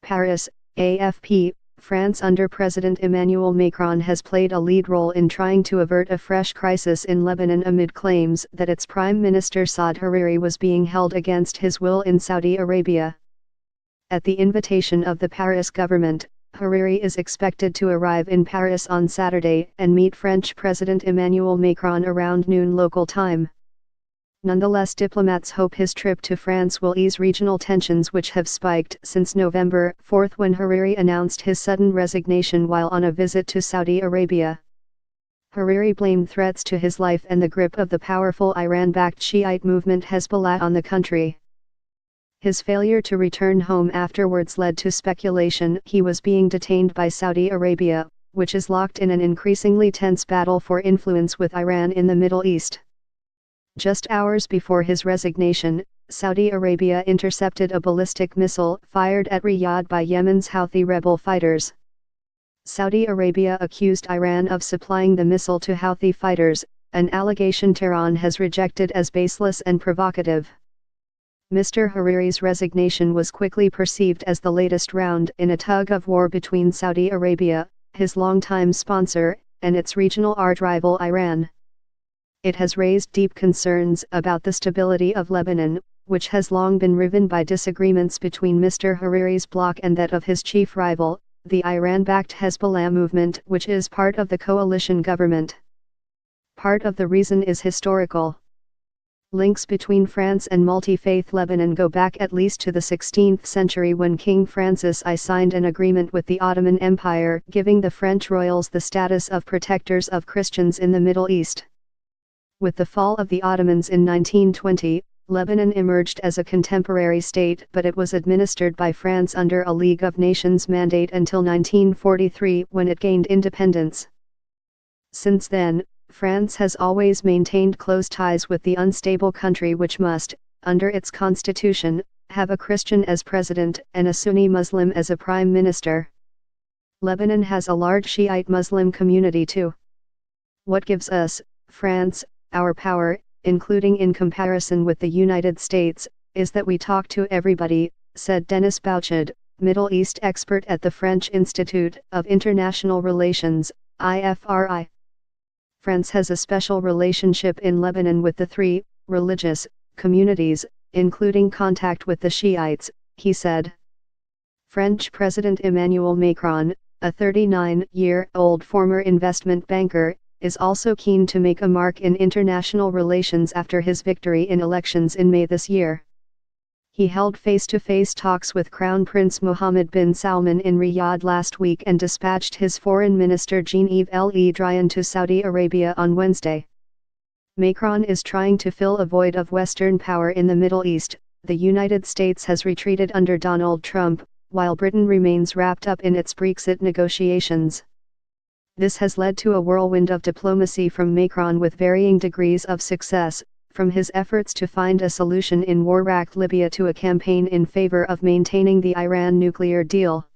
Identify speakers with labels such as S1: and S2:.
S1: Paris, AFP. France under President Emmanuel Macron has played a lead role in trying to avert a fresh crisis in Lebanon amid claims that its Prime Minister Saad Hariri was being held against his will in Saudi Arabia. At the invitation of the Paris government, Hariri is expected to arrive in Paris on Saturday and meet French President Emmanuel Macron around noon local time. Nonetheless, diplomats hope his trip to France will ease regional tensions which have spiked since November 4 when Hariri announced his sudden resignation while on a visit to Saudi Arabia. Hariri blamed threats to his life and the grip of the powerful Iran-backed Shiite movement Hezbollah on the country. His failure to return home afterwards led to speculation he was being detained by Saudi Arabia, which is locked in an increasingly tense battle for influence with Iran in the Middle East. Just hours before his resignation, Saudi Arabia intercepted a ballistic missile fired at Riyadh by Yemen's Houthi rebel fighters. Saudi Arabia accused Iran of supplying the missile to Houthi fighters, an allegation Tehran has rejected as baseless and provocative. Mr. Hariri's resignation was quickly perceived as the latest round in a tug-of-war between Saudi Arabia, his longtime sponsor, and its regional arch-rival Iran. It has raised deep concerns about the stability of Lebanon, which has long been riven by disagreements between Mr. Hariri's bloc and that of his chief rival, the Iran-backed Hezbollah movement, which is part of the coalition government. Part of the reason is historical. Links between France and multi-faith Lebanon go back at least to the 16th century when King Francis I signed an agreement with the Ottoman Empire giving the French royals the status of protectors of Christians in the Middle East. With the fall of the Ottomans in 1920, Lebanon emerged as a contemporary state, but it was administered by France under a League of Nations mandate until 1943 when it gained independence. Since then, France has always maintained close ties with the unstable country which must, under its constitution, have a Christian as president and a Sunni Muslim as a prime minister. Lebanon has a large Shiite Muslim community too. What gives us, France, our power, including in comparison with the United States, is that we talk to everybody, said Denis Bouchard, Middle East expert at the French Institute of International Relations, IFRI. France has a special relationship in Lebanon with the three religious communities, including contact with the Shiites, he said. French President Emmanuel Macron, a 39-year-old former investment banker, is also keen to make a mark in international relations after his victory in elections in May this year. He held face-to-face talks with Crown Prince Mohammed bin Salman in Riyadh last week and dispatched his Foreign Minister Jean-Yves Le Drian to Saudi Arabia on Wednesday. Macron is trying to fill a void of Western power in the Middle East. The United States has retreated under Donald Trump, while Britain remains wrapped up in its Brexit negotiations. This has led to a whirlwind of diplomacy from Macron with varying degrees of success, from his efforts to find a solution in war-racked Libya to a campaign in favor of maintaining the Iran nuclear deal.